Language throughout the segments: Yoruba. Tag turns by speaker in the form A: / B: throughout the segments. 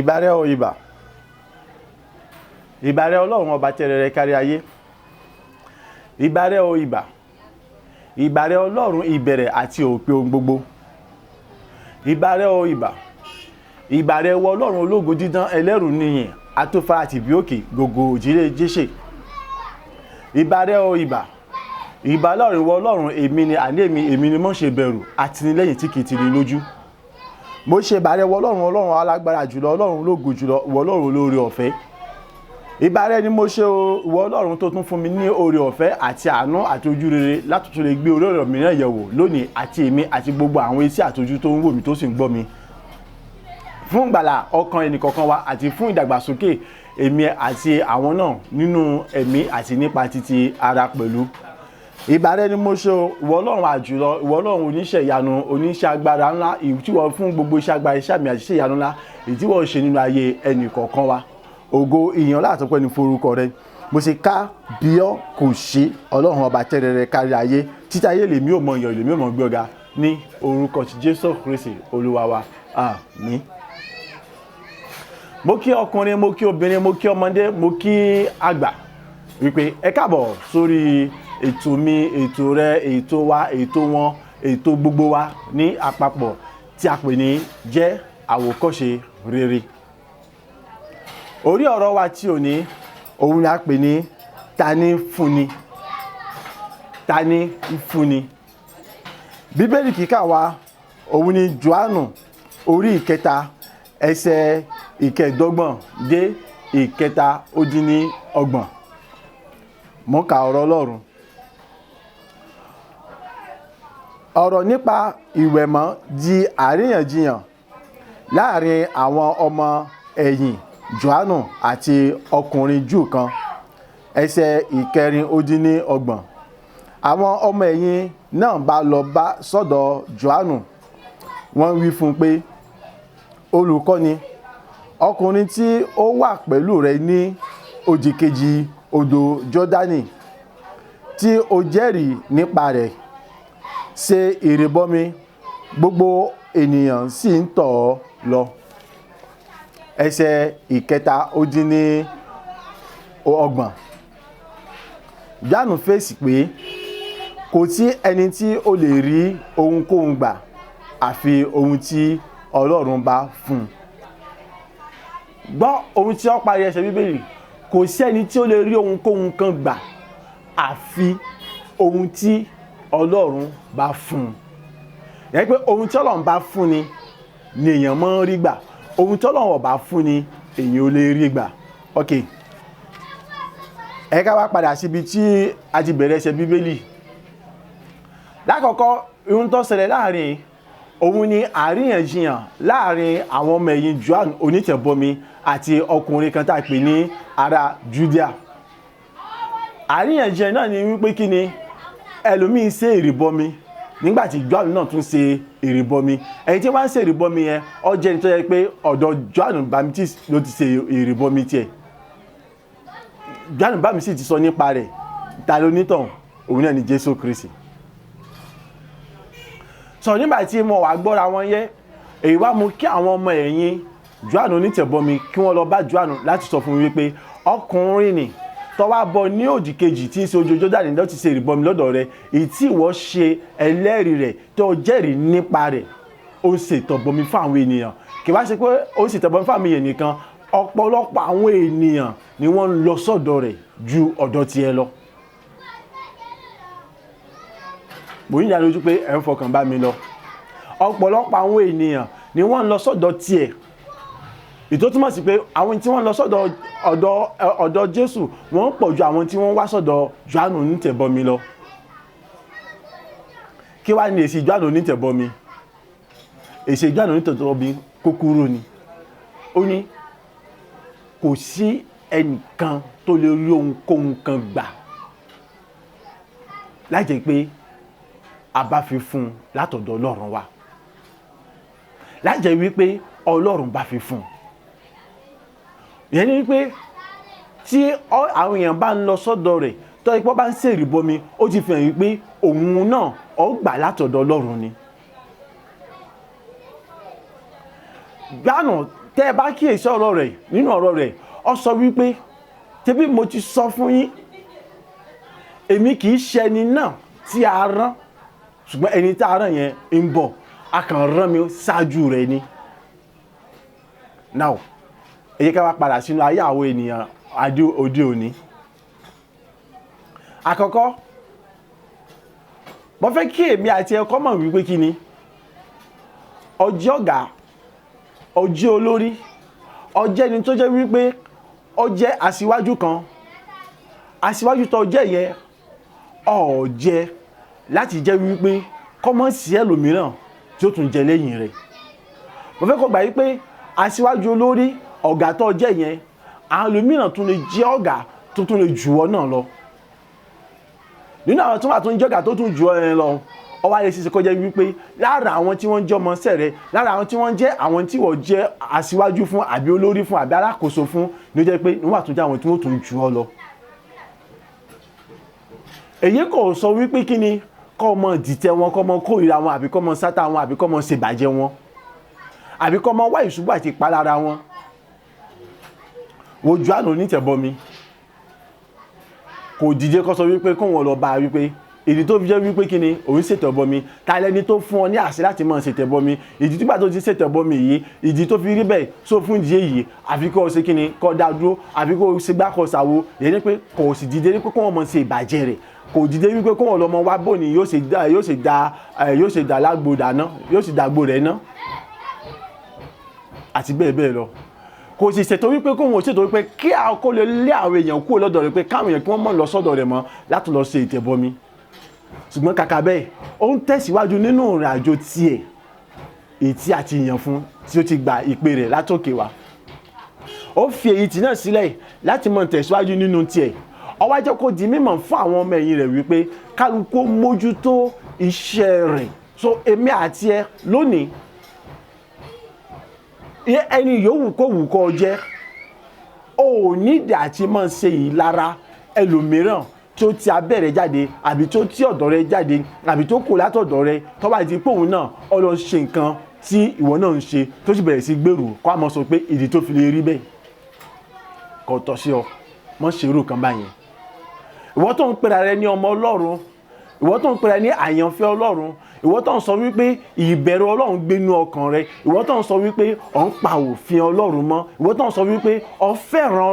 A: Ìbàrẹ̀ o ìbà. Ìbàrẹ̀ Ọlọ́run ọba tẹ́rẹrẹ kárí ayé. Ìbàrẹ̀ o ìbà. Ìbàrẹ̀ Ọlọ́run ìbẹ̀rẹ̀ àti òpin ohun gbogbo. Ìbàrẹ̀ o ìbà. Ìbàrẹ̀ wọ Ọlọ́run ológo dídán ẹlẹ́rù níyìn atófà àti bí òkè gògò òjìlé jésè. Ìbàrẹ̀ o ìbà. Ìbà Ọlọ́run wọ Ọlọ́run èmi ni èmi ni mo ṣe bẹ̀rù àtinilẹ́yìn tí kì í ti rí lójú. Mo ṣe ìbàrẹ̀ wọ Ọlọ́run alágbára jùlọ, Ọlọ́run ológo jùlọ, wọ Ọlọ́run olóore ọ̀fẹ́. Ìbàrẹ̀ ni mo ṣe o, ìwọ Ọlọ́run tó tún fún mi ní oore ọ̀fẹ́ àti àánú àti ojú rere láti tún lè gbé orí ọ̀rọ̀ mìíràn yẹ̀wò lónìí àti èmi àti gbogbo àwọn etí àtojú tó ń wò mí tó sì ń gbọ́ mi. Fún ìgbàlà ọkàn ẹnìkọ̀ọ̀kan wa àti fún ìdàgbàsókè èmi àti àwọn náà nínú ẹ̀mí àti nípa titi ara pẹ̀lú. Ìbàrẹ̀ ni mo ṣe o, ìwọ Ọlọ́run àjùlọ, ìwọ Ọlọ́run oníṣẹ́ ìyanu, oníṣẹ́ agbára ńlá, ìtíwọ́ fún gbogbo iṣẹ́ agbára iṣẹ́ àmì àti iṣẹ́ ìyanu ńlá ìtíwọ́ ṣe nínú ayé ẹnìkọ̀ọ̀kan wa. Ògo ìyìn látọpẹ́ ní forúkọ rẹ. Mo ṣe ká bí ọ kò ṣe Ọlọ́run ọba tẹ́rẹrẹ kárí ayé títí ayé lèmi ò mọ ìyàn lèmi ò mọ gbé ọ̀gá ní orúkọ ti Jésù Kristi Olúwa wa. Àmín. Mo kí ọkùnrin, mo kí obìnrin, mo kí ọmọdé, mo kí àgbà wípé ẹ káàbọ̀ sórí ètò mi, ètò rẹ, ètò wa, ètò wọn, ètò gbogbo wa ní àpapọ̀ tí a pè ní jẹ́ àwòkọ́ṣe rere. Orí ọ̀rọ̀ wa tí ò ní òun ni a pè ní tani fúnni. Tani fúnni. Bíbélì kíkà wa òun ni Jòhánù orí ìkẹta ẹsẹ̀ ìkẹẹ̀dọ́gbọ̀n dé ìkẹtàdínlọ́gbọ̀n. Mo ka ọ̀rọ̀ Ọlọ́run. Ọ̀rọ̀ nípa ìwẹ̀mọ́ di àríyànjiyàn láàrin àwọn ọmọ ẹ̀yìn Jòhánù àti ọkùnrin Júù kan. Ẹsẹ̀ ìkẹrìndínlọ́gbọ̀n. Àwọn ọmọ ẹ̀yìn náà bá lọ bá sọ́dọ̀ Jòhánù. Wọ́n wí fún un pé, olùkọ́ni, ọkùnrin tí ó wà pẹ̀lú rẹ ní òdìkejì odò Jọ́dánì tí ó jẹ́rìí nípa rẹ̀ ṣe ìrìbọmi, gbogbo ènìyàn sì ń tọ̀ ọ́ lọ. Ẹsẹ̀ ìkẹtàdínlọ́gbọ̀n. Jòhánù fèsì pé kò sí ẹni tí ó lè rí ohunkóhun gbà àfi ohun tí Ọlọ́run bá fún un. Gbọ́ ohun tí ó parí ẹsẹ̀ Bíbélì, kò sí ẹni tí ó lè rí ohunkóhun kan gbà àfi ohun tí Ọlọ́run bá fún un. Yẹn pé ohun tí Ọlọ́run bá fún ni èèyàn máa ń rí gbà. Ohun tí Ọlọ́run ò bá fún ni èèyàn ò lè rí gbà. Ok. Ẹ ká wá padà síbi tí a ti bẹ̀rẹ̀ ẹsẹ̀ Bíbélì. Lákọ̀ọ́kọ́ ohun tó ṣẹlẹ̀ láàrin òun ni àríyànjiyàn láàrin àwọn ọmọ ẹ̀yìn Jòhánù onítẹ̀bọmi àti ọkùnrin kan tá a pè ní ará Júdíà. Àríyànjiyàn náà ni wípé kí ni ẹlòmíín ṣe ìrìbọmi nígbàtí Jòhánù náà tún ṣe ìrìbọmi. Ẹni tí wọ́n ṣe ìrìbọmi yẹn ó jẹ́ ẹni tó yẹ pé ọ̀dọ̀ Jòhánù Baptist ló ti ṣe ìrìbọmi tiẹ̀. Jòhánù Baptist ti sọ nípa rẹ̀, ta ló nítàn, òun náà ni Jésù Kristi. Sọ nígbà tí mo wá gbọ́ra wọn yẹ, èyí wá mú kí àwọn ọmọ ẹ̀yìn Jòhánù onítẹ̀bọmi kí wọ́n lọ bá Jòhánù láti sọ fún wípé ọkùnrin ni tó wá bọ̀ ní òdì kejì tí ń ṣe odò Jọ́dánì ló ti ṣe ìrìbọmi lọ́dọ̀ rẹ̀, èyí tí ìwọ ṣe ẹlẹ́rìí rẹ̀ tó jẹ́rìí nípa rẹ̀, ó ń ṣe ìtọ̀bọmi fún àwọn ènìyàn. Kì wá ṣe pé ó ń ṣe ìtọ̀bọmi fún àwọn ènìyàn nìkan, ọ̀pọ̀lọpọ̀ àwọn ènìyàn ni wọ́n ń lọ sọ́dọ̀ rẹ̀ ju ọ̀dọ̀ tiẹ̀ lọ. Mo ní ìdánilójú pé ẹ̀ ń fọkàn bá mi lọ. Ọ̀pọ̀lọpọ̀ àwọn ènìyàn ni wọ́n ń lọ sọ́dọ̀ tiẹ̀. Ìtó túmọ̀ sí pé àwọn tí wọ́n lọ sọ́dọ̀ ọ̀dọ̀ Jésù wọ́n pọ̀ ju àwọn tí wọ́n wá sọ́dọ̀ Jòhánù onítẹ̀bọmi lọ. Kí wá ní èsì Jòhánù onítẹ̀bọmi? Èsì Jòhánù onítẹ̀bọmi kúkúrú ni. Ó ní kò sí ẹnìkan tó lè rí ohunkóhun kan gbà láì jẹ́ pé a bá fi fún un látọ̀dọ̀ Ọlọ́run wa. Láì jẹ́ wípé Ọlọ́run bá fi fún un. Ìyẹn ni wípé tí àwọn èèyàn bá ń lọ sọ́dọ̀ rẹ̀ tó ipò bá ń ṣe ìrìbọmi, ó ti fi hàn wípé òun náà ó gbà látọ̀dọ̀ Ọlọ́run ni. Jòhánù tẹ́ ẹ bá kíyèsí ọ̀rọ̀ rẹ̀ nínú ọ̀rọ̀ rẹ̀ ó sọ wípé tẹ́bí mo ti sọ fún yín èmi kì í ṣe ẹni náà tí a rán ṣùgbọ́n ẹni tí a rán yẹn ń bọ̀ a kàn rán mi ṣáájú rẹ̀ ni. Now ẹ jẹ́ ká wá padà sínú ayé àwọn ènìyàn òde òní. Àkọ́kọ́ mo fẹ́ kí èmi àti ẹ̀kọ́ mọ̀ wípé kí ni ọjọ́ ọ̀gá ọjọ́ olórí ọjẹ́ ni tó jẹ́ wípé ọjẹ́ aṣíwájú kan aṣíwájú tó jẹ́ yẹn ọ̀jẹ́ láti jẹ́ wípé kọ́mọ́ sí ẹlòmíràn tí ó tún jẹ lẹ́yìn rẹ̀. Mo fẹ́ kó gbà wípé aṣíwájú olórí ọ̀gá tó jẹ́ yẹn àwọn ẹlòmíràn tún lè jẹ́ ọ̀gá tó tún lè jù ọ́ náà lọ. Nínú àwọn tó wà tó ń jẹ́ ọ̀gá tó tún jù ọ́ yẹn lọ ó wá lè ṣe kó jẹ́ wípé lára àwọn tí wọ́n jẹ́ ọmọọṣẹ́ rẹ̀ lára àwọn tí wọ́n jẹ́ àwọn tí wọ́n jẹ́ aṣíwájú fún àbí olórí fún àbí alákòóso fún ló jẹ́ pé níwà tó jẹ́ àwọn tí wọ́n tún jù ọ́ lọ. Èyí kò sọ wípé kí ni kọ́ mọ dìtẹ̀ wọn kọ́ mọ kórìíra wọn àbí kọ́ mọ sátá wọn àbí kọ́ mọ ṣèbàjẹ́ wọn àbí kọ́ mọ wá ìṣubú àti ìpalára wọn. Wo Jòhánù onítẹ̀bọmi kò dìde kó sọ wípé kó wọn lọ bá wípé ìdí tó fi jẹ́ wípé kí ni òun ṣètẹ̀bọmi ta lẹ́ni tó fún ọ ní àṣẹ láti máa ṣètẹ̀bọmi ìdí tí gbà tó ti ṣètẹ̀bọmi yìí ìdí tó fi rí bẹ́ẹ̀ sọ fún ìdí èyí àfi kó ṣe kí ni kó dá dúró àfi kó ṣe gbá kó ṣàwo èyí ni pé kò sì dìde wípé kó wọn mọ ṣe ìbàjẹ́ rẹ̀ kò dìde wípé kó wọn lọ mọ wá bò ní yóò ṣe dá lágbo dáná yóò sì dàgbò rẹ̀ ná àti bẹ́ẹ̀ bẹ́ẹ̀ lọ. Kò sì ṣètò wípé kó wọn ṣètò wípé kí kó lè lé àwọn èèyàn kúrò lọ́dọ̀ rẹ̀ pé káwọn èèyàn kí wọ́n mọ̀ lọ sọ́dọ̀ rẹ̀ mọ́ láti lọ ṣe ìtẹ̀bọmi. Ṣùgbọ́n kàkà bẹ́ẹ̀ ó ń tẹ̀síwájú nínú ìrìn àjò tiẹ̀ èyí tí a ti yàn fún tí ó ti gba ìpè rẹ̀ látòkè wá. Ó fi èyí tì náà sílẹ̀ láti mọ̀ tẹ̀síwájú nínú tiẹ̀. Ó wá jẹ́ kó di mímọ̀ fún àwọn ọmọ ẹ̀yìn rẹ̀ wípé kálukú mójútó iṣẹ́ rẹ̀. So èmi àti ẹ lónìí ẹni yòówù kó wù kó jẹ́ ò nídìí àti máa ṣe ìlara ẹlòmíràn tó ti abẹ́rẹ́ jáde àbí tó ti ọ̀dọ̀ rẹ̀ jáde àbí tó kò látọ̀dọ̀ rẹ̀ tó bá ti pé òun náà ó lọ ṣe nǹkan tí ìwọ náà ń ṣe tó sì bẹ̀rẹ̀ sí gbèrú kó a mọ̀ sọ pé ìdí tó fi lè rí bẹ́ẹ̀ kò tọ́ sí ọ mọ̀ ṣe irú kan báyẹn. Ìwọ tó ń pera rẹ ní ọmọ Ọlọ́run ìwọ tó ń pera ní àyànfẹ́ Ọlọ́run ìwọ tó ń sọ wípé ìbẹ̀rù Ọlọ́run gbénú ọkàn rẹ ìwọ tó ń sọ wípé ò ń pa òfin Ọlọ́run mọ́ ìwọ tó ń sọ wípé o fẹ́ràn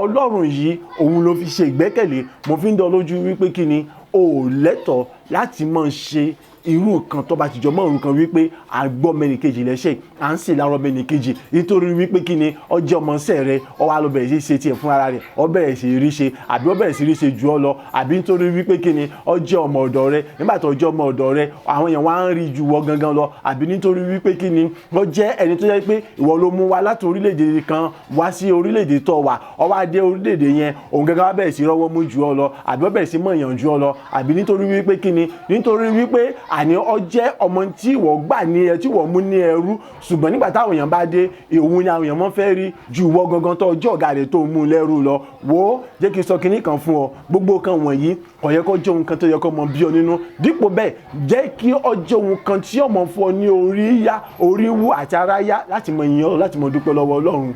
A: Ọlọ́run yìí òun ló fi ṣe ìgbẹ́kẹ̀lé mo fi ń dán lójú wípé kí ni o ò lẹ́tọ̀ọ́ láti máa ṣe irú kan tó bá ti jọ mọ́ irú kan wípé à ń gbọ́ mẹ́nìkejì lẹ́sẹ̀ à ń sì lárọ́ mẹ́nìkejì nítorí wípé kí ni ọjọ́ ọmọọṣẹ́ rẹ ọ wá lọ bẹ̀rẹ̀ sí ṣe tiẹ̀ fún ara rẹ̀ ọ bẹ̀rẹ̀ sí rí ṣe àbí ọ bẹ̀rẹ̀ sí rí ṣe jù ọ lọ àbí nítorí wípé kí ni ọjọ́ ọmọ ọ̀dọ̀ rẹ nígbà tó ọjọ́ ọmọ ọ̀dọ̀ rẹ àwọn èèyàn wá ń rí ju wọ gangan lọ àbí nítorí wípé kí ni ọ jẹ́ ẹni tó jẹ́ pé ìwọ ló mú wa láti orílẹ̀-èdè kan wá sí orílẹ̀-èdè tó wà ọ wá dé orílẹ̀-èdè yẹn òun gangan wá bẹ̀rẹ̀ sí rọ́wọ́ mú ju ọ lọ àbí ọ bẹ̀rẹ̀ sí mọ̀ èèyàn ju ọ lọ àbí nítorí wípé kí ni nítorí wípé àní ọ jẹ́ ọmọ tí ìwọ gbà ní ẹ tí ìwọ mú ní ẹrú ṣùgbọ́n nígbà táwọn èèyàn bá dé òun ni àwọn èèyàn mọ́ fẹ́ rí ju ìwọ gangan tó ọjọ́ ọ̀gá rẹ̀ tó mú lẹ́rú lọ wò ó jẹ́ kí n sọ kinní kan fún ọ gbogbo kan wọ̀nyí kò yẹ kó jẹ́ ohun kan tó yẹ kó mọ bí ọ nínú dípò bẹ́ẹ̀ jẹ́ kí ọ jẹ́ ohun kan tí ọmọ fún ọ ní orí yá orí wú àti ara yá láti mọ ìyìn Ọlọ́run láti mọ dúpẹ́ lọ́wọ́ Ọlọ́run.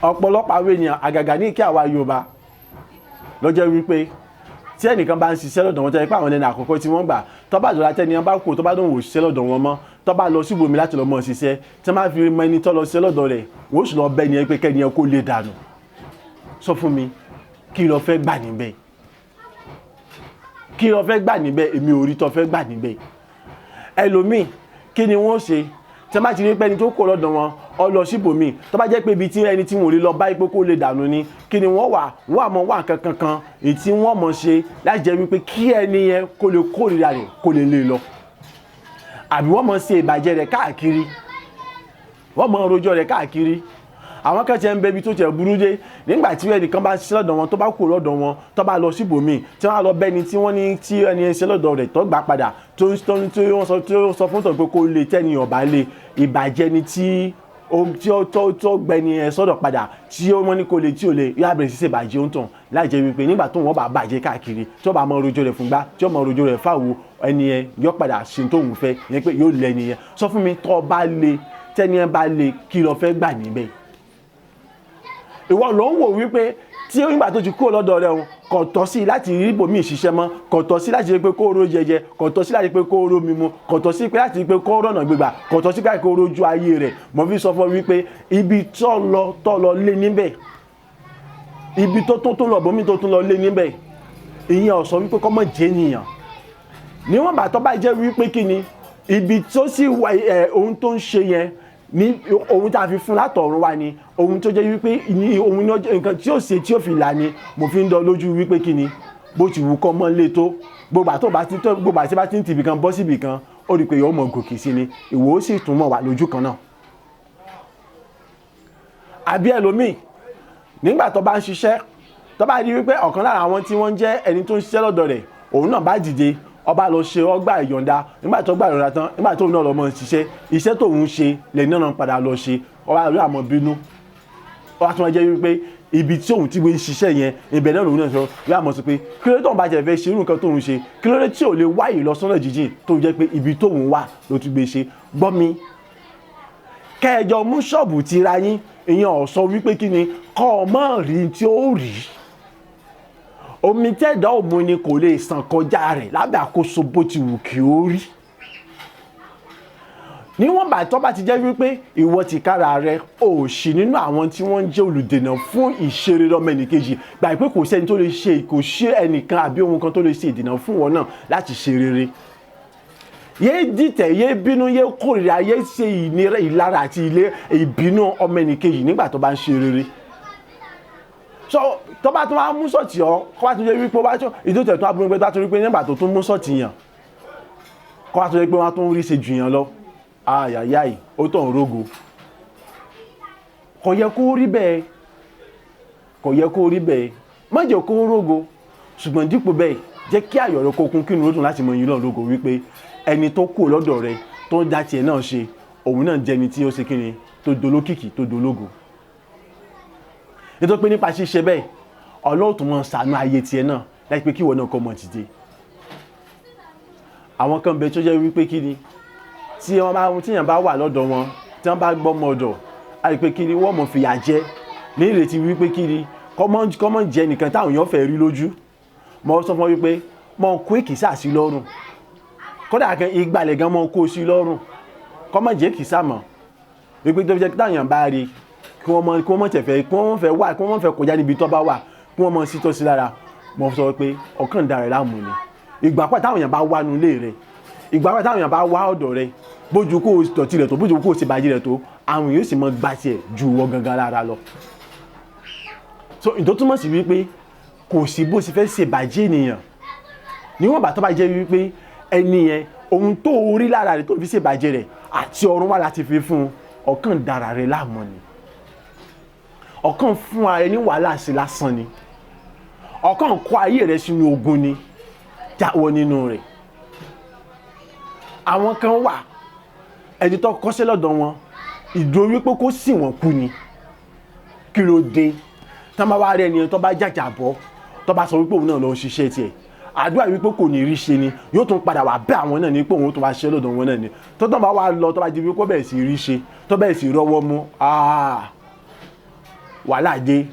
A: Ọ̀pọ̀lọpọ̀ àwọn èèyàn àgàgà ní kí àwa Yorùbá lọ́jọ́ wípé tí ẹnìkan bá ń ṣiṣẹ́ lọ́dọ̀ wọn tẹ́ pé àwọn ẹni àkọ́kọ́ tí wọ́n gbà tó bá dọ̀la tẹ́ni wọn bá kú tó bá dùn wò ṣiṣẹ́ lọ́dọ̀ wọn mọ́ tó bá lọ síbòmí láti lọ mọ́ ṣiṣẹ́ tí wọ́n bá fi mọ ẹni tó lọ ṣiṣẹ́ lọ́dọ̀ rẹ̀ wọ́n sì lọ bẹ́ ni ẹ pé kẹ́ni ẹ kó lè dànù. Sọ fún mi kí ló fẹ́ gbà níbẹ̀ kí ló fẹ́ gbà níbẹ̀ èmi ò rí tó fẹ́ gbà níbẹ̀. Ẹlòmíì kí ni wọ́n ṣe tí wọ́n bá ti rí pé ẹni tó kó lọ́dọ̀ wọn ọ lọ síbòmí tó bá jẹ́ pé ibi tí ẹni tí wọ́n rí lọ bá ipò kó lè dànù ni kí ni wọ́n àmọ́ wà kankan èyí tí wọ́n mọ̀ ṣe láti jẹ́ wípé kí ẹni yẹn kó lè kórìíra rẹ̀ kó lè lè lọ àbí wọ́n mọ̀ ṣe ìbàjẹ́ rẹ̀ káàkiri wọ́n mọ̀ rojọ́ rẹ̀ káàkiri. Àwọn kan tẹ́ ń bẹbi tó tẹ́ burú dé nígbà tí ẹnìkan bá ṣiṣẹ́ lọ́dọ̀ wọn tó bá kú lọ́dọ̀ wọn tó bá lọ síbòmí tí wọ́n á lọ bẹ́ni tí wọ́n ní tí ẹni ṣe lọ́dọ̀ rẹ̀ tó gbà padà tó sọ fún tọ̀ pé kó lè tẹ́ni ọ̀bá lè ìbàjẹ́ ni tí ó gbẹni ẹ sọ́dọ̀ padà tí ó mọ́ ní kó lè tí ò lè yóò bẹ̀rẹ̀ sí ṣe bàjẹ́ ó ń tàn láì jẹ́ wípé nígbà tó wọ́n bá bàjẹ́ káàkiri tí ó bá mọ rojọ́ rẹ̀ fúngbá tí ó mọ rojọ́ rẹ̀ fáwo ẹni yẹn yóò padà ṣe tóun fẹ́ yẹn pé yóò lẹ́ni yẹn. Sọ fún mi tó bá lè tẹ́ni ẹ bá lè kí lọ fẹ́ gbà níbẹ̀. Ìwọ ló ń wò wípé tí nígbà tó ti kúrò lọ́dọ̀ rẹ̀ kò tọ́ sí láti rí ibòmíì ṣiṣẹ́ mọ́, kò tọ́ sí láti rí pé kó ró jẹjẹ, kò tọ́ sí láti rí pé kó ró mímu, kò tọ́ sí láti rí pé kó rọ̀nà gbégbà, kò tọ́ sí láti kó rójú ayé rẹ̀. Mo fi sọ fún ọ wípé ibi tó lọ lé níbẹ̀, ibi tó lọ bòmíì tó lọ lé níbẹ̀, ìyẹn ò sọ wípé kó má jẹ́ ènìyàn. Níwọ̀n bá tó bá jẹ́ wípé kí ni ibi tó sì wà ohun tó ń ṣe yẹn ní ohun tá a fi fún látọ̀run wá ni, ohun tó jẹ́ wípé ní ohun nǹkan tí ó ṣe tí ó fi là ni, mo fi ń dán lójú wípé kí ni bó ti wù kọ́ mọ́ lé tó gbogbo àti bá ti ń tìbì kan bọ́ síbì kan ó rí pé yóò mọ̀ gòkè sí ni, ìwọ ó sì tún mọ̀ wà lójú kan náà. Àbí ẹlòmíì nígbà tó bá ń ṣiṣẹ́ tó bá rí wípé ọ̀kan lára àwọn tí wọ́n jẹ́ ẹni tó ń ṣiṣẹ́ lọ́dọ̀ rẹ̀ òun náà bá dìde ọba lọ ṣe ọgbà ìyọ̀ǹda, nígbà tó gbà ìyọ̀ǹda tán nígbà tóun náà lọ mọ ṣiṣẹ́ iṣẹ́ tóun ṣe lẹ́yìn náà padà lọ ṣe ọba lórí àmọ́ bínú ọba tó wọ́n jẹ́ wípé ibi tí òun ti gbé ṣiṣẹ́ yẹn ibẹ̀ náà lòun náà sọ yóò àmọ́ sọ pé kí ló dé tóun bá jẹ́ fẹ́ ṣe irú nǹkan tóun ṣe, kí ló dé tí ò lè wáyé lọ sọ́nà jíjìn tó jẹ́ pé ibi tóun wà ló ti gbé ṣe. Gbọ́ mi, kẹjọ mú ṣọ́ọ̀bù tira yín ìyẹn ò sọ wípé kí ni kọ́ ọ mọ́ rí tí ó rí. Omi tẹ́ẹ̀dá òmu ni kò lè sàn kọjá rẹ̀ lábẹ́ àkóso bó ti wù kí ó rí. Níwọ̀n bá tó bá ti jẹ́ wípé ìwọ ti kára rẹ ò sí nínú àwọn tí wọ́n ń jẹ́ olùdènà fún ìṣeré ọmọ ẹnìkejì, gbà pé kò sẹ́ni tó lè ṣe kò ṣe ẹnìkan àbí ohun kan tó lè ṣe ìdènà fún wọn náà láti ṣe rere. Yé dìtẹ̀, yé bínú, yé kórìíra, yé ṣe ìnira ìlara àti ìbínú ọmọ ẹnìkejì nígbà tó bá ń ṣe rere. So tó bá tún wá mú sọ̀tì ọ́ kó bá tún jẹ́ wípé wá tó ìdótẹ̀ tó abúlé pé tó rí pé nígbà tó tún mú sọ̀tì yàn kó bá tún jẹ́ pé wọ́n tún rí ṣe jù yàn lọ, ayayai ó tó ń rógo. Kò yẹ kó rí bẹ́ẹ̀, kò yẹ kó rí bẹ́ẹ̀, má jẹ́ kó rógo, ṣùgbọ́n dípò bẹ́ẹ̀ jẹ́ kí ayọ̀ rẹ kó kún kí inú ó dùn láti mọ yín lọ́n lógo wípé ẹni tó kù lọ́dọ̀ rẹ tó ń dá tiẹ̀ náà ṣe òun náà jẹ́ ẹni tí ó ṣe kíni tó dolókìkí tó dológo. Nítorí pé nípa ṣíṣe bẹ́ẹ̀ Ọlọ́run tún máa ṣàánú ayé tiẹ̀ náà láti pé kí ìwọ náà kọ́ mọ̀ tìde. Àwọn kan bẹ tó jẹ́ wípé kí ni tí èèyàn bá wà lọ́dọ̀ wọn tí wọ́n bá gbọ́ ọmọ ọ̀dọ̀ á rí pé kí ni wọ́n mọ̀ fìyà jẹ ní ìrètí wípé kí ni kọ́mọ̀ jẹ nìkan táwọn èèyàn fẹ́ rí lójú. Mo sọ fún wọn wípé mọ̀ kó èkìsà sí lọ́rùn, kódà kan ìgbàlẹ̀ gan mọ̀ kó sí lọ́rùn, kọ́mọ̀ jẹ́ èkìsà mọ̀ wípé tó fi jẹ́ kí táwọn èèyàn bá rí kí wọ́n mọ̀ tẹ̀fẹ́ kí wọ́n fẹ́ wà kí wọ́n fẹ́ kọjá níbi tó bá wà kí wọ́n mọ̀ sí tó sí lára. Mo sọ pé ọkàn dára láàmú ni ìgbà pẹ́ táwọn èèyàn bá wà nínú ilé rẹ̀, ìgbà pẹ́ táwọn èèyàn bá wà ọ̀dọ̀ rẹ̀, bójú kó o tọ̀tí rẹ̀ tó bójú kó o ṣe bàjẹ́ rẹ̀ tó àwọn yóò sì mọ gbà tiẹ̀ ju wọ gangan lára lọ. So ìtò túmọ̀ sí wípé kò sí bó ṣe fẹ́ ṣe bàjẹ́ ènìyàn níwọ̀n bá tó bá jẹ́ wípé ẹni yẹn ohun tó rí lára rẹ̀ tó fi ṣe bàjẹ́ rẹ̀ àti ọ̀run wà láti fi fún ọkàn dára rẹ̀ láàmú ni, ọkàn fún ara ẹni wàhálà sí lásán ni, ọkàn kó ayé rẹ̀ sínú ogun ni, jáwọ́ nínú rẹ̀. Àwọn kan wà ẹni tó kọ́ṣẹ́ lọ́dọ̀ wọn ìdúró wípé kó sì wọ́n kú ni, kí ló dé tó bá wá rí ẹni tó bá jàjà bọ́ tó bá sọ wípé òun náà lọ ṣiṣẹ́ tiẹ̀ àdúrà wípé kò ní rí ṣe ni yóò tún padà wà bẹ́ àwọn náà ní pé òun tó bá ṣiṣẹ́ lọ́dọ̀ wọn náà ni tó tán bá wá lọ tó bá di wípé bẹ́ẹ̀ sì rí ṣe tó bẹ́ẹ̀ sì rọ́wọ́ mú wàhálà dé,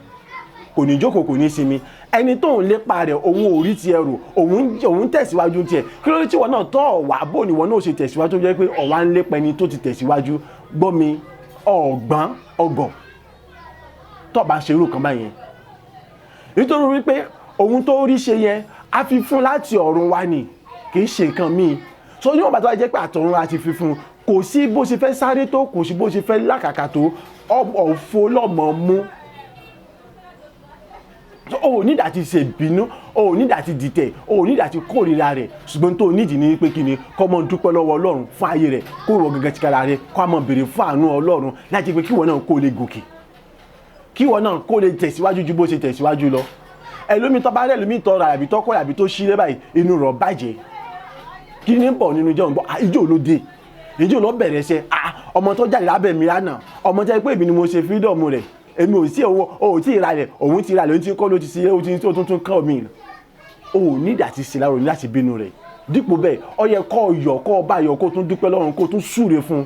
A: kò ní jókòó kò ní sinmi. Ẹni tó ń lépa rẹ̀ òun ò rí tiẹ̀ rò òun tẹ̀síwájú tiẹ̀, kí ló dé tí wọn náà tọ́ ọ̀wà bò ní wọn náà ṣe tẹ̀síwájú tó jẹ́ pé ọ̀wà ń lépa ẹni tó ti tẹ̀síwájú. Gbọ́ mi, ọ̀gbọ́n ọgọ̀ tó bá ṣe irú kan báyẹn nítorí wípé ohun tó rí ṣe yẹn a fi fún láti ọ̀run wá ni kì í ṣe nǹkan míì. So ní ọ̀bà tó jẹ́ pé àtọ̀run wa ti fi fún kò sí bó ṣe fẹ́ sáré tó kò sí bó ṣe fẹ́ lákàkà tó ọ̀fọ̀ lọ́mọ mú. O ò ní ìdàtí ṣe bínú, o ò ní ìdàtí dìtẹ̀, o ò ní ìdàtí kórìíra rẹ̀, ṣùgbọ́n tó nídìí ní pé kí ni kó mọ dúpẹ́ lọ́wọ́ Ọlọ́run fún ayé rẹ̀ kó ìwọ gẹ́gẹ́ ti kára rẹ̀ kó mọ béèrè fún àánú Ọlọ́run láti pé kí ìwọ náà kó lè gòkè, kí ìwọ náà kó lè tẹ̀síwájú ju bó ṣe tẹ̀síwájú lọ. Ẹlòmíì tó bá rẹ̀ ẹlòmíì tọrọ àbí tọ́kọ̀ àbí tó ṣí lé báyìí inú rẹ̀ bàjẹ́. Kí ni ń bọ̀ nínú ìjọ ń bọ̀ ìjọ ló dé, ìjọ ló bẹ̀rẹ̀ ṣe ọmọ tó jáde lábẹ́ mi lánàá, ọmọ tẹ́ pé èmi ni mo ṣe freedom rẹ̀, èmi ò sí owó o tí ì ra rẹ̀ òun ti ra rẹ̀ ó ti kọ́ ló ti ṣe ó ti tó tuntun kọ́ mi. O ò ní ìdàtí sí láàrọ̀ ní láti bínú rẹ̀, dípò bẹ́ẹ̀ ó yẹ kó yọ̀ kó bá yọ̀ kó tún dúpẹ́ lọ́run kó tún súre fún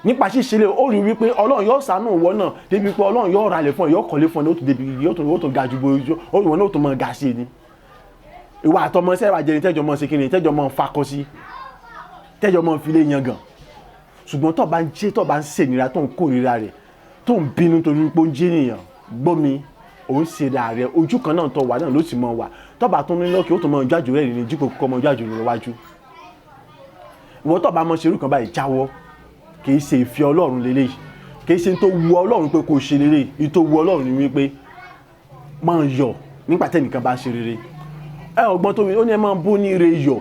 A: nípa ṣíṣe lé ó rí wípé ọlọ́run yóò ṣàánú ìwọ náà débi pé ọlọ́run yóò ralẹ̀ fún ọ yóò kọ́lé fún ọ ní ó tún débi yóò tún ga ju bójú ó rí wọn náà ó tún mọ ga sí ni ìwà àtọmọṣẹ́ ìwà jẹni tẹ́jọ mọ́ ṣe kí ni tẹ́jọ mọ́ fakọ sí tẹ́jọ mọ́ fi lé yangàn ṣùgbọ́n tó bá ń jẹ́ tó bá ń ṣènira tó ń kórìíra rẹ̀ tó ń bínú torí pé ó ń jẹ́ ènìyàn gbọ́ mi ò ń ṣe ra rẹ̀ ojú kan náà tó wà náà ló sì mọ́ wà tó bá tún ní lọ́kì ó tún mọ jájú rẹ̀ ní jíkò kọ́ mọ jájú rẹ̀ wájú ìwọ tó bá mọ ṣerú kan báyìí jáwọ́ kì í ṣe ìfẹ́ ọlọ́run lélẹ́yìí kì í ṣe tó wu ọlọ́run pé kò ṣe rere ìtò wu ọlọ́run ni wípé máa yọ̀ nígbà tẹ́nìkan bá ṣe rere ọgbọ́n tó ó ní ẹ máa bú ní ire yọ̀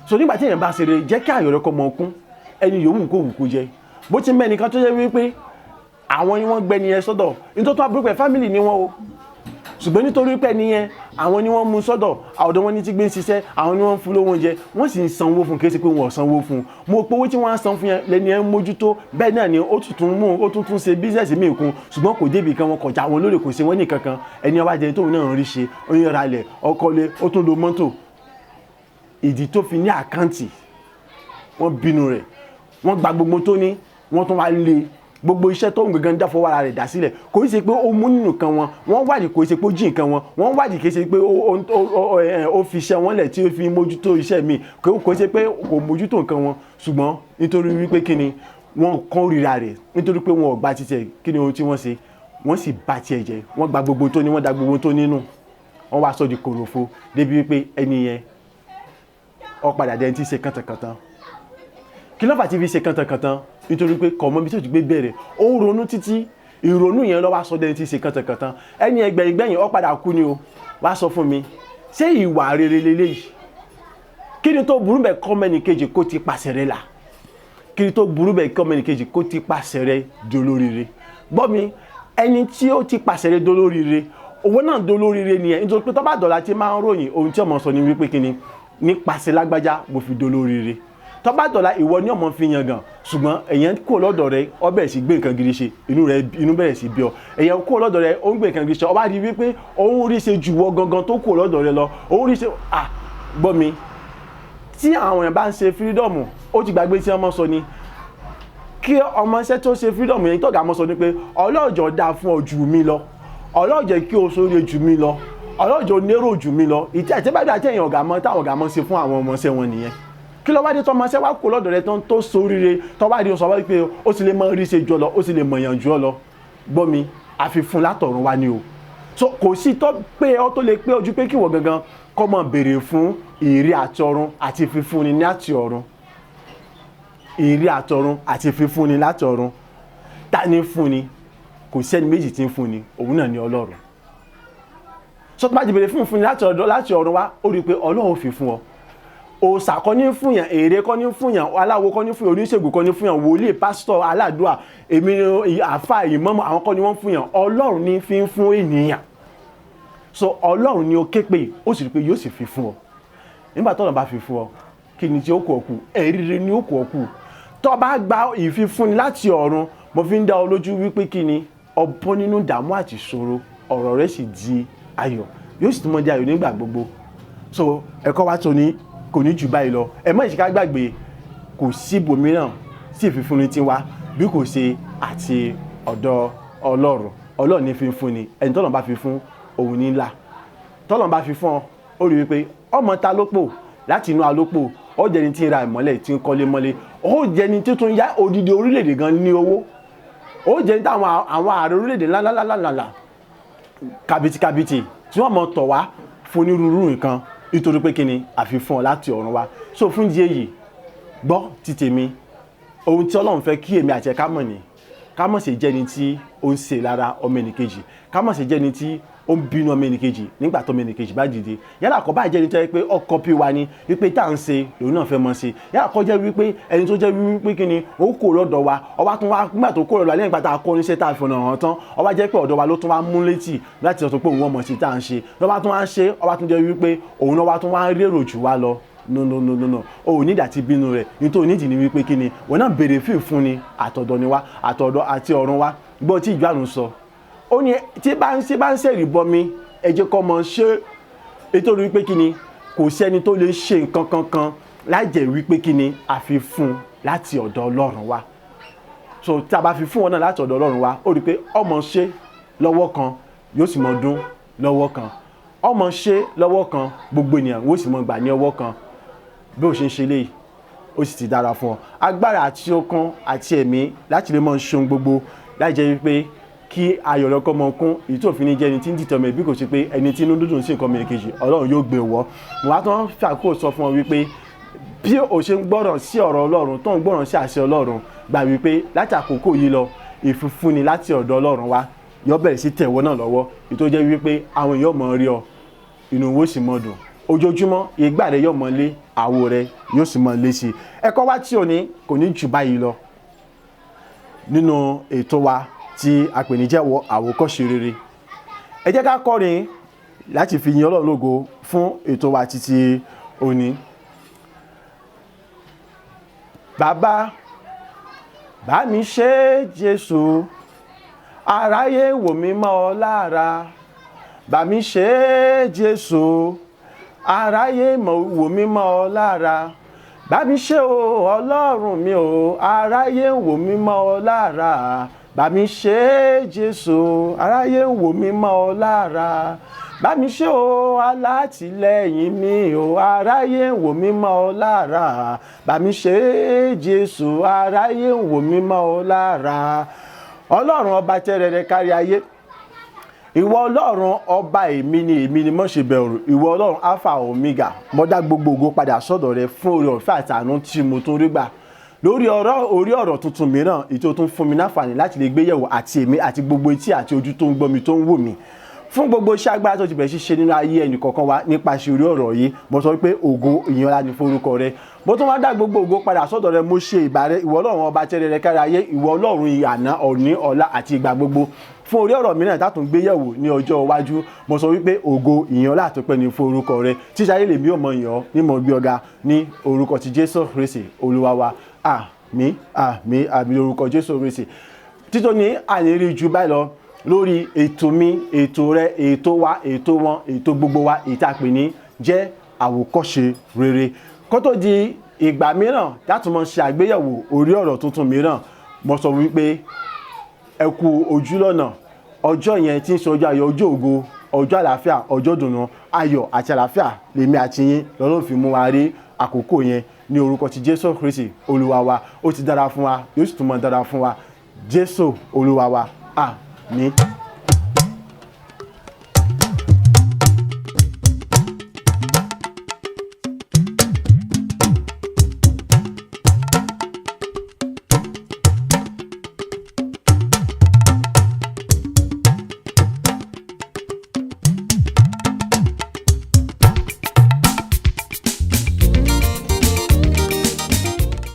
A: so nígbà tí èèyàn bá ṣe rere jẹ́ kí ayọ̀ rẹ kó mọ kún ẹni yòówù kó wù kó jẹ bó ti mẹ́nìkan tó jẹ́ wípé àwọn ni wọ́n gbẹ́ni ẹ sọ́dọ̀ nítorí tó àbúrò pẹ̀ fámìlì ni wọ́n o ṣùgbọ́n nítorí pé ẹni yẹn àwọn ni wọ́n mú sọ́dọ̀ ọ̀dọ̀ wọn ní tí gbé ń ṣiṣẹ́ àwọn ni wọ́n ń fún lówó oúnjẹ wọ́n sì ń sanwó fún kéésì pé wọ́n sanwó fún mo pé owó tí wọ́n á san fún yẹn lẹ́ni ẹ̀ ń mójútó bẹ́ẹ̀ náà ni ó tún ṣe bísíǹsì míì kún ṣùgbọ́n kò débi kan wọn kọjá wọn lórí kò sí wọn ní kankan ẹni ọba jẹ tóun náà ń rí ṣe ó ń ra ilẹ̀ ọkọlé ó tún lo mọ́tò ìdí tó fi ní àkáǹtì wọ́n bínú rẹ̀ wọ́n gba gbogbo tó ní wọ́n tún wá lé gbogbo iṣẹ́ tó ń gangan dá fọwọ́ ara rẹ̀ dá sílẹ̀ kò í ṣe pé ó mú nínú kan wọn wọ́n wádìí kò í ṣe pé ó jí nǹkan wọn wọ́n wádìí kì í ṣe pé ó fi iṣẹ́ wọn lẹ̀ tí ó fi mójútó iṣẹ́ mi kò í ṣe pé kò mójútó nǹkan wọn ṣùgbọ́n nítorí wípé kí ni wọ́n kórìíra rẹ̀ nítorí pé wọn ò gba títẹ̀ kí ni ohun tí wọ́n ṣe wọ́n sì bà tiẹ̀ jẹ́ wọ́n gba gbogbo tó ní wọ́n da gbogbo tó nínú wọ́n wá sọ di kòròfo débi wípé ẹni yẹn ó padà dẹni tí ṣe kàntàkàntàn kí ló fà tí fi ṣe kàntàkàntàn nítorí pé kọ̀ọ̀mọ́ bí tó ti gbé bẹ̀rẹ̀ ó ronú títí ìrònú yẹn ló wá sọ dẹni tí ṣe kàntàkàntàn ẹni ẹgbẹ̀yìn ó padà kú ni o wá sọ fún mi ṣé ìwà rere leléyìí kí ni tó burú bẹ́ẹ̀ kọ́mẹ́nì kejì kó ti pàṣẹ rẹ là kí ni tó burú bẹ́ẹ̀ kọ́mẹ́nì kejì kó ti pàṣẹ rẹ dolóríire gbọ́ mi ẹni tí ó ti pàṣẹ rẹ dolóríire owó náà dolóríire nìyẹn nítorí pé tó bá dọ̀la ti máa ń ròyìn ohun tí ọmọ sọ ni wípé kí ni nípasẹ̀ lágbájá mo fi dolóríire tó bá dọ̀la ìwọ ni ọmọ fi yangàn ṣùgbọ́n èyàn kó lọ́dọ̀ rẹ ó bẹ̀rẹ̀ sí gbé nǹkan gidi ṣe inú bẹ̀rẹ̀ sí bí ọ èyàn kó lọ́dọ̀ rẹ ó ń gbé nǹkan gidi ṣe ó bá rí wípé òun rí ṣe jù wọ́ gangan tó kó lọ́dọ̀ rẹ lọ òun rí ṣe gbọ́ mi tí àwọn èèyàn bá ń ṣe fírídọ̀mù ó ti gbàgbé tí ọmọ sọ ni kí ọmọ iṣẹ́ tó ṣe fírídọ̀mù yẹn tọ́gà mọ́ sọ ni pé ọlọ́jọ́ dáa fún ọ jù mí lọ ọlọ́jọ́ kí o sóore jù mí lọ ọlọ́jọ́ nérò jù mí lọ ìtí àtẹ́bàdà àtẹ̀yìn ọ̀gá mọ́ táwọn ọ̀gá mọ́ ṣe fún àwọn ọmọọṣẹ́ wọn nìyẹn kí ló wá dé tọmọṣẹ́ wá kó lọ́dọ̀ rẹ tán tó sóríire tó wá di sọ wá pé ó sì lè mọ rí ṣe jù ọ lọ ó sì lè mọ̀yàn jù ọ lọ gbọ́ mi àfifún látọ̀run wá ní o so kò sí tó pé ọ tó lè pé ojú pé kíwọ gangan kọ́ mọ̀ béèrè fún ìrí àtọ̀run àti fífúnni láti ọ̀run ìrí àtọ̀run àti fífúnni láti ọ̀run ta ni fúnni kò sẹ́ni méjì tí ń fúnni òun náà ni Ọlọ́run so tó bá ti béèrè fún fúnni láti ọ̀run wá ó rí i pé Ọlọ́run fi fún ọ òòṣà kọ́ ní fúnyàn èrè kọ́ ní fúnyàn aláwo kọ́ ní fúnyàn oníṣègùn kọ́ ní fúnyàn wòlíì pásítọ̀ aládùúà èmi àfà ìmáàmù àwọn kọ́ ni wọ́n fúnyàn Ọlọ́run ní fi ń fún ènìyàn so Ọlọ́run ni ó ké pé ó sì rí pé yóò sì fi fún ọ nígbà tọ́lọ́run bá fi fún ọ kí ni tí ó kù ọkù ẹ̀ríire ni ó kù ọkù tó bá gba ìfifúnni láti ọ̀run mo fi ń dá ọ lójú wípé kí ni ọbọ nínú ìdààmú àti ìṣòro ọ̀rọ̀ rẹ sì di ayọ̀ yóò sì tún mọ di ayọ̀ nígbà gbogbo so ẹ̀kọ́ wa tó ní kò ní jù báyìí lọ ẹ má ìṣìká gbàgbé kò sí ibòmíràn sí ìfifúnni tí wá bí kò ṣe àti ọ̀dọ̀ Ọlọ́run ní fi fúnni ẹni tọ́lọ́run bá fi fún òun ní ńlá tọ́lọ́run bá fi fún ọ ó rí wípé ọmọ ta lópò láti inú alópò ó jẹni tí ń ra ìmọ́lẹ̀ tí ń kọ́lé mọ́lé ó jẹni tí tún yá odidi orílẹ̀-èdè gan ní owó ó jẹni táwọn ààrẹ orílẹ̀-èdè ńláńláńláńlá kàbìtìkàbìtì tí wọ́n mọ̀ tọ̀ wá fún onírúurú nǹkan nítorí pé kí ni àfifún ọ láti ọ̀run wá so fún díẹ̀ yìí gbọ́ ti tèmi ohun tí Ọlọ́run fẹ́ kí èmi àti ẹ̀ ká mọ̀ ní ká mọ̀ sí jẹ́ni tí ó ń ṣe lára ọmọ ẹnìkejì ká mọ̀ sí jẹ́ni tí ó ń bínú ọmọ ẹnìkejì nígbà tó ọmọ ẹnìkejì bá dìde yálà kó bá jẹ́ni tó yẹ pé ọkọ̀ pí wa ni wípé tá à ń ṣe lòun náà fẹ́ mọ́ ṣe yálà kó jẹ́ wípé ẹni tó jẹ́ wípé kí ni ó kò lọ́dọ̀ wa ọba tún wá nígbà tó kó lọ́dọ̀ wa lẹ́yìn ìgbà tá a kọ́ oníṣẹ́ tá a fi ọ̀nà hàn tán ọba jẹ́ pé ọ̀dọ̀ wa ló tún wá mú létí láti sọ pé òun ọmọ sí tá à ń ṣe lọ́ba tún wá ń ṣe ọba tún jẹ́ wípé òun náà wá tún wá ń rérò jù wá lọ no o ní ìdàtí bínú rẹ̀ nítorí nídìí ni wípé kí ni wọn náà béèrè fún ni àtọ̀dọ̀ ni wá àtọ̀dọ̀ àti ọ̀run wá gbọ́ tí ìjọ àrùn sọ ó ní tí bá ń ṣèrì bọ́ mi ẹ jẹ́ kó mọ̀ ṣe ètò wípé kí ni kò sẹ́ni tó lè ṣe nǹkan kankan láì jẹ́ wípé kí ni àfi fún láti ọ̀dọ̀ Ọlọ́run wá. So tí a bá fi fún wọn náà láti ọ̀dọ̀ Ọlọ́run wá, ó rí pé ọmọ ṣe lọ́wọ́ kan yóò sì mọ dún lọ́wọ́ kan, ọmọ ṣe lọ́wọ́ kan gbogbo ènìyàn wọ́n sì mọ gbà ní ọwọ́ kan. Bí ó ṣe ń ṣe léyìí ó sì ti dára fún ọ. Agbára àti okun àti ẹ̀mí láti lè mọ ṣohun gbogbo láì jẹ́ wípé kí ayọ̀ lọ́kọ́ mọ kún èyí tó fi ní jẹ́ ẹni tí ń dìtọ̀ mẹ́ bí kò ṣe pé ẹni tí inú dúdùn sí nǹkan mìíràn kejì Ọlọ́run yóò gbé wọ́. Mo wá tán fàkóò sọ fún ọ wípé bí o ṣe ń gbọ́ràn sí ọ̀rọ̀ Ọlọ́run tó ń gbọ́ràn sí àṣẹ Ọlọ́run, gbà wípé láti àkókò yìí lọ ìfúnni láti ọ̀dọ̀ Ọlọ́run wá yóò bẹ̀rẹ̀ sí tẹ̀wọ́ náà lọ́wọ́. Èyí tó jẹ́ wípé àwọn èèyàn mọ̀ rí ọ, inú wo sì mọ̀ dùn. Ojoojúmọ́ ìgbà rẹ yóò mọ lé, àwo rẹ yóò sì mọ lé sí i. Ẹ̀kọ́ wa tí ò ní kò ní jù báyìí lọ nínú ètò wa tí a pè ní jẹ́ àwòkọ́ṣe rere. Ẹ jẹ́ ká kọrin láti fi yin Ọlọ́run lógo fún ètò wa títí òní. Bàbá bá mi ṣe Jésù, aráyé wò mí mọ́ ọ lára. Bá mi ṣe Jésù, aráyé wò mí mọ́ ọ lára. Bá mi ṣe o Ọlọ́run mi o, aráyé wò mí mọ́ ọ lára. Bá mi ṣe Jésù, aráyé wò mí mọ́ ọ lára. Bá mi ṣe o alátìlẹ́yìn mi o, aráyé wò mí mọ́ ọ lára. Bá mi ṣe Jésù, aráyé wò mí mọ́ ọ lára. Ọlọ́run ọba tẹ́rẹrẹ kárí ayé, ìwọ Ọlọ́run ọba èmi ni mọ́ ṣe bẹ̀rù. Ìwọ Ọlọ́run alpha omega, mo dá gbogbo ògo padà sọ́dọ̀ rẹ fún oore ọ̀fẹ́ àti àánú tí mo tún rí gbà lórí ọ̀rọ̀ tuntun mìíràn èyí tó tún fún mi láǹfààní láti lè gbéyẹ̀wò àti èmi àti gbogbo etí àti ojú tó ń gbọ́ mi tó ń wò mí. Fún gbogbo iṣẹ́ agbára tó ti bẹ̀rẹ̀ sí ṣe nínú ayé ẹnì kọ̀ọ̀kan wa nípasẹ̀ orí ọ̀rọ̀ yìí, mo sọ wípé ògo ìyìn ọlá ni forúkọ rẹ. Mo tún wá dá gbogbo ògo padà sọ́dọ̀ rẹ. Mo ṣe ìbà rẹ, ìwọ Ọlọ́run ọba tẹ́rẹrẹ kárí ayé, ìwọ Ọlọ́run ìyànà òní ọ̀la àti ìgbà gbogbo. Fún orí ọ̀rọ̀ mìíràn tá tún gbéyẹ̀wò ní ọjọ́ iwájú, mo sọ wípé ògo ìyìn ọlá àtọpẹ́ ni forúkọ rẹ. Tíṣà ayé lèmi ò mọ yàn ní mo gbé ọ̀gá ní orúkọ ti Jésù Kristi Olúwa wa. Àmín àmín àmín lórúkọ Jésù Kristi. Títọ́ ní àníri jù báyìí lọ lórí ètò mi, ètò rẹ, ètò wa, ètò wọn, ètò gbogbo wa ìtàpè ní jẹ́ àwòkọ́ṣe rere. Kó tó di ìgbà mìíràn láti mọ ṣe àgbéyẹ̀wò orí ọ̀rọ̀ tuntun mìíràn, mo sọ wípé ẹ kú ojúlọ́nà. Ọjọ́ yẹn tí ń ṣe ọjọ́ ayọ̀, ọjọ́ ògo, ọjọ́ àlàáfíà, ọjọ́ dùnnú, ayọ̀ àti àlàáfíà lèmi àti yín lọ́lọ́run fi mú wa rí àkókò yẹn ní orúkọ ti Jésù Kristi Olúwa wa. Ó ti dára fún wa, yóò sì tún mọ dára fún wa. Jésù Olúwa wa. Àmín.